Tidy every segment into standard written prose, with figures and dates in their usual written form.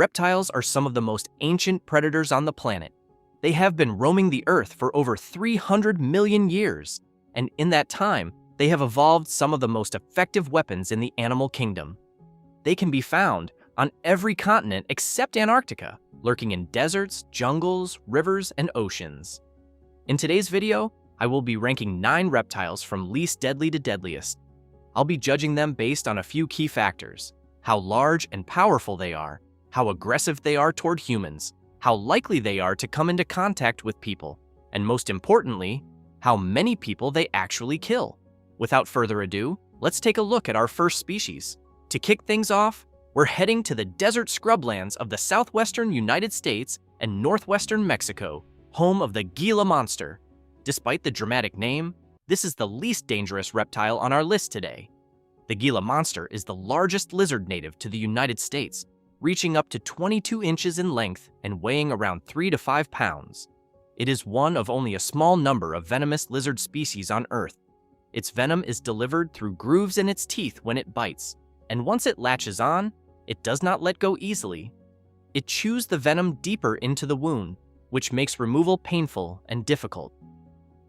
Reptiles are some of the most ancient predators on the planet. They have been roaming the Earth for over 300 million years, and in that time, they have evolved some of the most effective weapons in the animal kingdom. They can be found on every continent except Antarctica, lurking in deserts, jungles, rivers, and oceans. In today's video, I will be ranking 9 reptiles from least deadly to deadliest. I'll be judging them based on a few key factors: how large and powerful they are, how aggressive they are toward humans, how likely they are to come into contact with people, and most importantly, how many people they actually kill. Without further ado, let's take a look at our first species. To kick things off, we're heading to the desert scrublands of the southwestern United States and northwestern Mexico, home of the Gila monster. Despite the dramatic name, this is the least dangerous reptile on our list today. The Gila monster is the largest lizard native to the United States, reaching up to 22 inches in length and weighing around 3 to 5 pounds. It is one of only a small number of venomous lizard species on Earth. Its venom is delivered through grooves in its teeth when it bites, and once it latches on, it does not let go easily. It chews the venom deeper into the wound, which makes removal painful and difficult.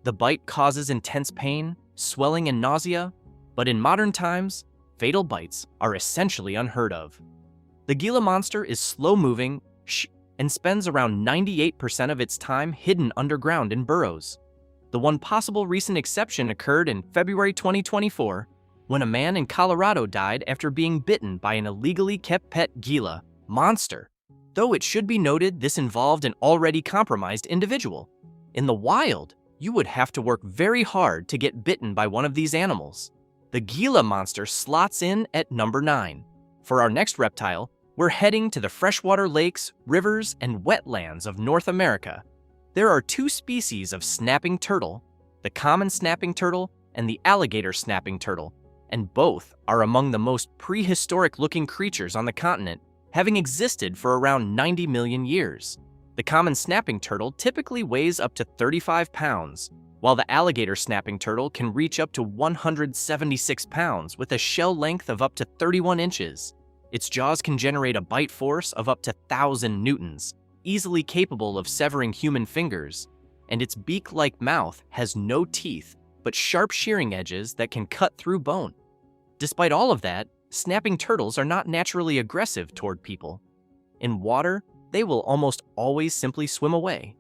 The bite causes intense pain, swelling, and nausea, but in modern times, fatal bites are essentially unheard of. The Gila monster is slow-moving and spends around 98% of its time hidden underground in burrows. The one possible recent exception occurred in February 2024, when a man in Colorado died after being bitten by an illegally kept pet Gila monster, though it should be noted this involved an already compromised individual. In the wild, you would have to work very hard to get bitten by one of these animals. The Gila monster slots in at number 9. For our next reptile, we're heading to the freshwater lakes, rivers, and wetlands of North America. There are 2 species of snapping turtle, the common snapping turtle and the alligator snapping turtle, and both are among the most prehistoric-looking creatures on the continent, having existed for around 90 million years. The common snapping turtle typically weighs up to 35 pounds, while the alligator snapping turtle can reach up to 176 pounds with a shell length of up to 31 inches. Its jaws can generate a bite force of up to 1,000 newtons, easily capable of severing human fingers, and its beak-like mouth has no teeth, but sharp shearing edges that can cut through bone. Despite all of that, snapping turtles are not naturally aggressive toward people. In water, they will almost always simply swim away.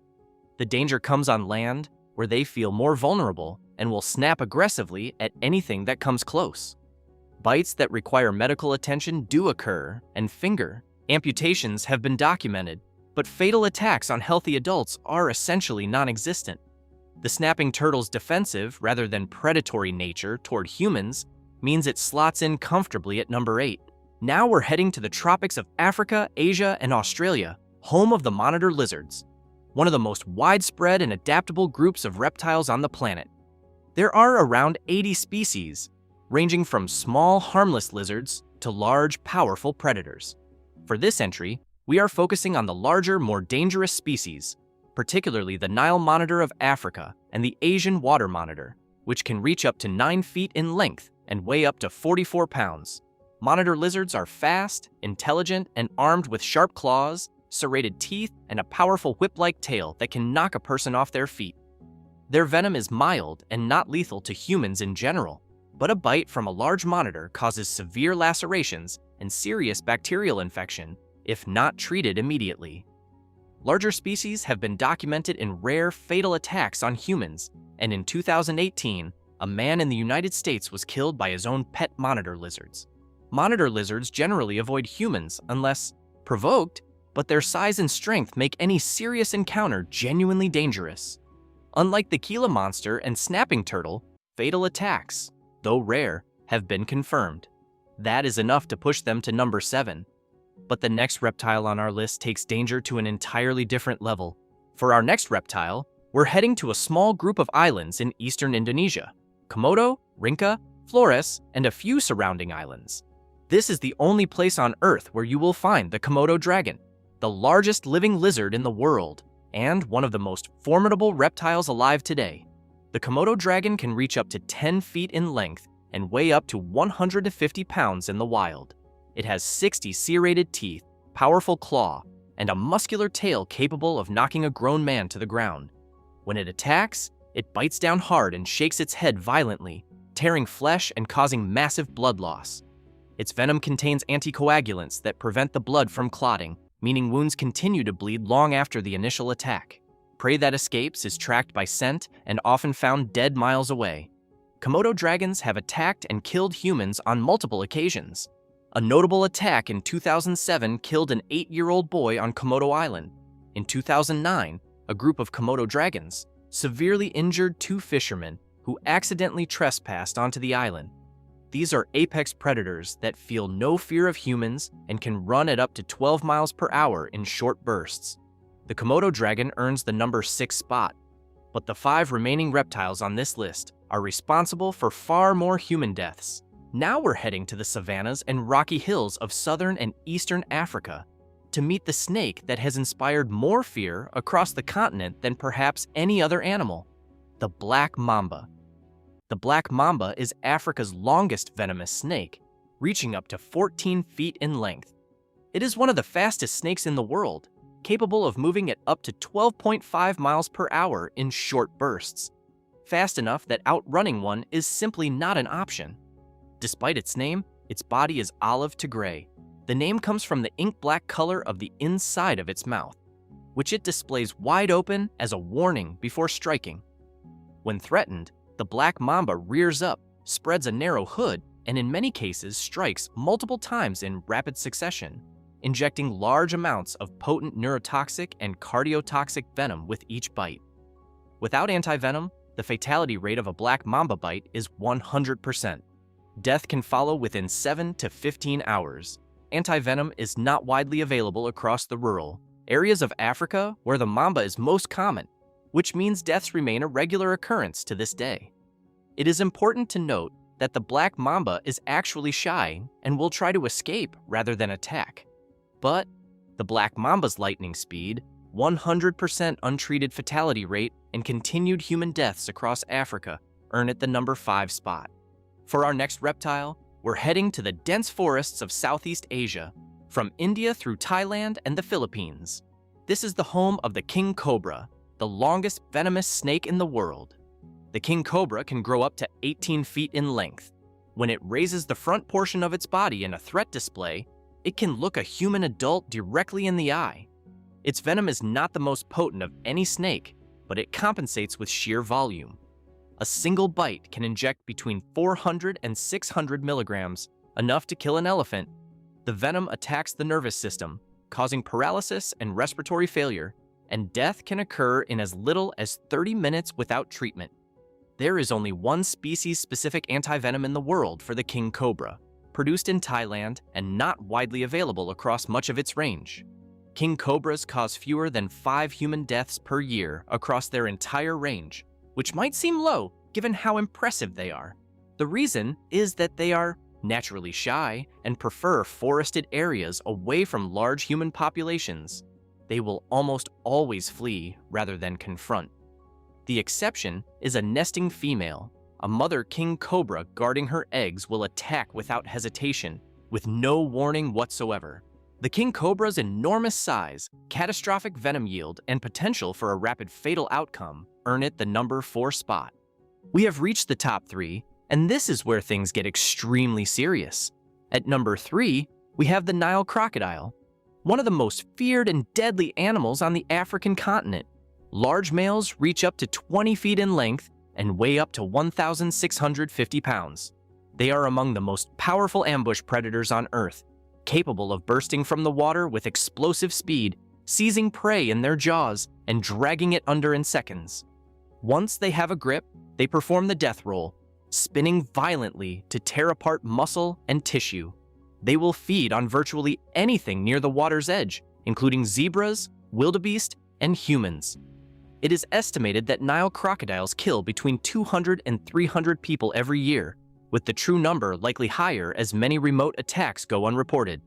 The danger comes on land, where they feel more vulnerable and will snap aggressively at anything that comes close. Bites that require medical attention do occur, and finger amputations have been documented, but fatal attacks on healthy adults are essentially non-existent. The snapping turtle's defensive rather than predatory nature toward humans means it slots in comfortably at number 8. Now we're heading to the tropics of Africa, Asia, and Australia, home of the monitor lizards, one of the most widespread and adaptable groups of reptiles on the planet. There are around 80 species, ranging from small, harmless lizards to large, powerful predators. For this entry, we are focusing on the larger, more dangerous species, particularly the Nile monitor of Africa and the Asian water monitor, which can reach up to 9 feet in length and weigh up to 44 pounds. Monitor lizards are fast, intelligent, and armed with sharp claws, serrated teeth, and a powerful whip-like tail that can knock a person off their feet. Their venom is mild and not lethal to humans in general, but a bite from a large monitor causes severe lacerations and serious bacterial infection if not treated immediately. Larger species have been documented in rare, fatal attacks on humans, and in 2018, a man in the United States was killed by his own pet monitor lizards. Monitor lizards generally avoid humans unless provoked, but their size and strength make any serious encounter genuinely dangerous. Unlike the Gila monster and snapping turtle, fatal attacks, though rare, have been confirmed. That is enough to push them to number 7. But the next reptile on our list takes danger to an entirely different level. For our next reptile, we're heading to a small group of islands in eastern Indonesia: Komodo, Rinca, Flores, and a few surrounding islands. This is the only place on Earth where you will find the Komodo dragon, the largest living lizard in the world, and one of the most formidable reptiles alive today. The Komodo dragon can reach up to 10 feet in length and weigh up to 150 pounds in the wild. It has 60 serrated teeth, powerful claw, and a muscular tail capable of knocking a grown man to the ground. When it attacks, it bites down hard and shakes its head violently, tearing flesh and causing massive blood loss. Its venom contains anticoagulants that prevent the blood from clotting, meaning wounds continue to bleed long after the initial attack. Prey that escapes is tracked by scent and often found dead miles away. Komodo dragons have attacked and killed humans on multiple occasions. A notable attack in 2007 killed an 8-year-old boy on Komodo Island. In 2009, a group of Komodo dragons severely injured 2 fishermen who accidentally trespassed onto the island. These are apex predators that feel no fear of humans and can run at up to 12 miles per hour in short bursts. The Komodo dragon earns the number 6 spot, but the 5 remaining reptiles on this list are responsible for far more human deaths. Now we're heading to the savannas and rocky hills of southern and eastern Africa to meet the snake that has inspired more fear across the continent than perhaps any other animal, the black mamba. The black mamba is Africa's longest venomous snake, reaching up to 14 feet in length. It is one of the fastest snakes in the world, capable of moving at up to 12.5 miles per hour in short bursts, fast enough that outrunning one is simply not an option. Despite its name, its body is olive to gray. The name comes from the ink-black color of the inside of its mouth, which it displays wide open as a warning before striking. When threatened, the black mamba rears up, spreads a narrow hood, and in many cases strikes multiple times in rapid succession, injecting large amounts of potent neurotoxic and cardiotoxic venom with each bite. Without antivenom, the fatality rate of a black mamba bite is 100%. Death can follow within 7 to 15 hours. Antivenom is not widely available across the rural areas of Africa where the mamba is most common, which means deaths remain a regular occurrence to this day. It is important to note that the black mamba is actually shy and will try to escape rather than attack. But the black mamba's lightning speed, 100% untreated fatality rate, and continued human deaths across Africa earn it the number 5 spot. For our next reptile, we're heading to the dense forests of Southeast Asia, from India through Thailand and the Philippines. This is the home of the king cobra, the longest venomous snake in the world. The king cobra can grow up to 18 feet in length. When it raises the front portion of its body in a threat display, it can look a human adult directly in the eye. Its venom is not the most potent of any snake, but it compensates with sheer volume. A single bite can inject between 400 and 600 milligrams, enough to kill an elephant. The venom attacks the nervous system, causing paralysis and respiratory failure, and death can occur in as little as 30 minutes without treatment. There is only one species-specific antivenom in the world for the king cobra, produced in Thailand and not widely available across much of its range. King cobras cause fewer than 5 human deaths per year across their entire range, which might seem low given how impressive they are. The reason is that they are naturally shy and prefer forested areas away from large human populations. They will almost always flee rather than confront. The exception is a nesting female. A mother king cobra guarding her eggs will attack without hesitation, with no warning whatsoever. The king cobra's enormous size, catastrophic venom yield, and potential for a rapid fatal outcome earn it the number 4 spot. We have reached the top 3, and this is where things get extremely serious. At number 3, we have the Nile crocodile, one of the most feared and deadly animals on the African continent. Large males reach up to 20 feet in length and weigh up to 1,650 pounds. They are among the most powerful ambush predators on Earth, capable of bursting from the water with explosive speed, seizing prey in their jaws, and dragging it under in seconds. Once they have a grip, they perform the death roll, spinning violently to tear apart muscle and tissue. They will feed on virtually anything near the water's edge, including zebras, wildebeest, and humans. It is estimated that Nile crocodiles kill between 200 and 300 people every year, with the true number likely higher as many remote attacks go unreported.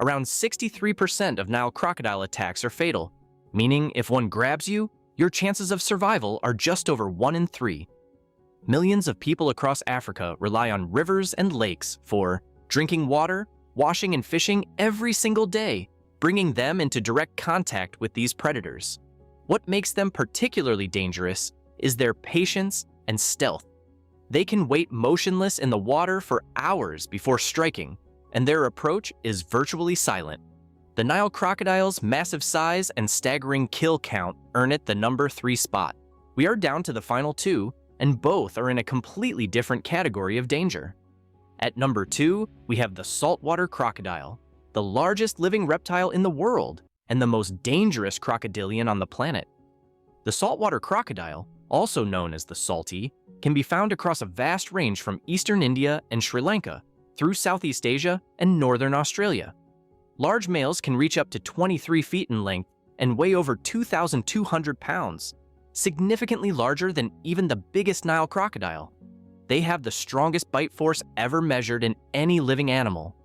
Around 63% of Nile crocodile attacks are fatal, meaning if one grabs you, your chances of survival are just over 1 in 3. Millions of people across Africa rely on rivers and lakes for drinking water, washing and fishing every single day, bringing them into direct contact with these predators. What makes them particularly dangerous is their patience and stealth. They can wait motionless in the water for hours before striking, and their approach is virtually silent. The Nile crocodile's massive size and staggering kill count earn it the number 3 spot. We are down to the final 2, and both are in a completely different category of danger. At number 2, we have the saltwater crocodile, the largest living reptile in the world and the most dangerous crocodilian on the planet. The saltwater crocodile, also known as the salty, can be found across a vast range from eastern India and Sri Lanka through Southeast Asia and northern Australia. Large males can reach up to 23 feet in length and weigh over 2,200 pounds, significantly larger than even the biggest Nile crocodile. They have the strongest bite force ever measured in any living animal.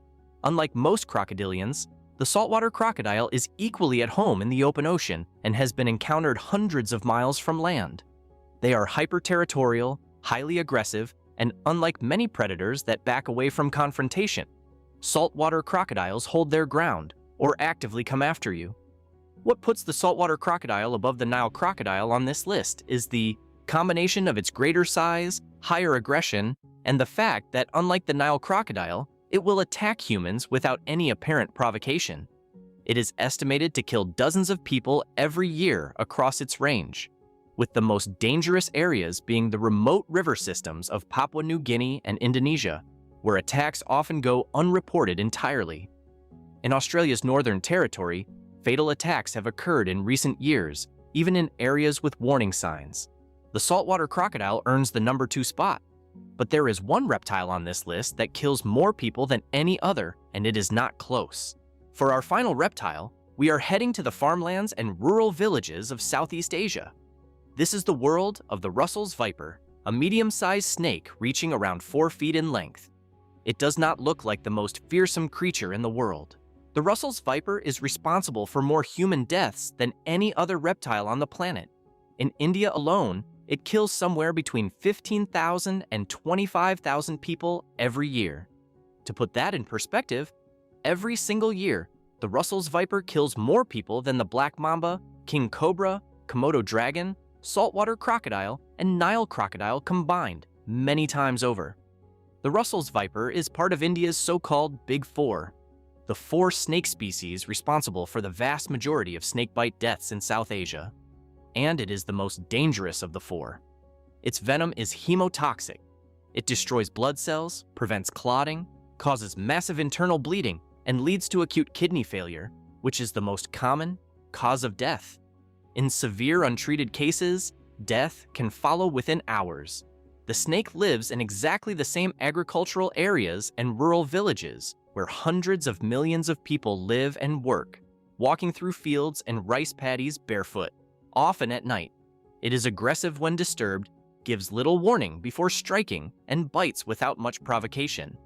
Unlike most crocodilians, the saltwater crocodile is equally at home in the open ocean and has been encountered hundreds of miles from land. They are hyper-territorial, highly aggressive, and unlike many predators that back away from confrontation, saltwater crocodiles hold their ground or actively come after you. What puts the saltwater crocodile above the Nile crocodile on this list is the combination of its greater size, higher aggression, and the fact that unlike the Nile crocodile, it will attack humans without any apparent provocation. It is estimated to kill dozens of people every year across its range, with the most dangerous areas being the remote river systems of Papua New Guinea and Indonesia, where attacks often go unreported entirely. In Australia's Northern Territory, fatal attacks have occurred in recent years, even in areas with warning signs. The saltwater crocodile earns the number 2 spot, but there is one reptile on this list that kills more people than any other, and it is not close. For our final reptile, we are heading to the farmlands and rural villages of Southeast Asia. This is the world of the Russell's viper, a medium-sized snake reaching around 4 feet in length. It does not look like the most fearsome creature in the world. The Russell's viper is responsible for more human deaths than any other reptile on the planet. In India alone, it kills somewhere between 15,000 and 25,000 people every year. To put that in perspective, every single year, the Russell's viper kills more people than the black mamba, king cobra, Komodo dragon, saltwater crocodile, and Nile crocodile combined, many times over. The Russell's viper is part of India's so-called Big Four, the 4 snake species responsible for the vast majority of snakebite deaths in South Asia. And it is the most dangerous of the 4. Its venom is hemotoxic. It destroys blood cells, prevents clotting, causes massive internal bleeding, and leads to acute kidney failure, which is the most common cause of death. In severe untreated cases, death can follow within hours. The snake lives in exactly the same agricultural areas and rural villages where hundreds of millions of people live and work, walking through fields and rice paddies barefoot, often at night. It is aggressive when disturbed, gives little warning before striking, and bites without much provocation.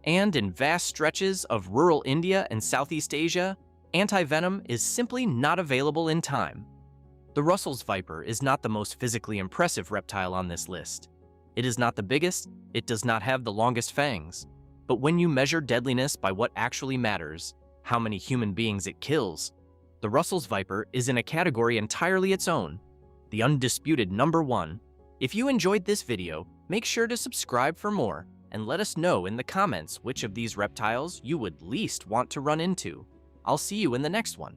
And in vast stretches of rural India and Southeast Asia, anti-venom is simply not available in time. The Russell's viper is not the most physically impressive reptile on this list. It is not the biggest, it does not have the longest fangs. But when you measure deadliness by what actually matters, how many human beings it kills, the Russell's viper is in a category entirely its own, the undisputed number 1. If you enjoyed this video, make sure to subscribe for more and let us know in the comments which of these reptiles you would least want to run into. I'll see you in the next one.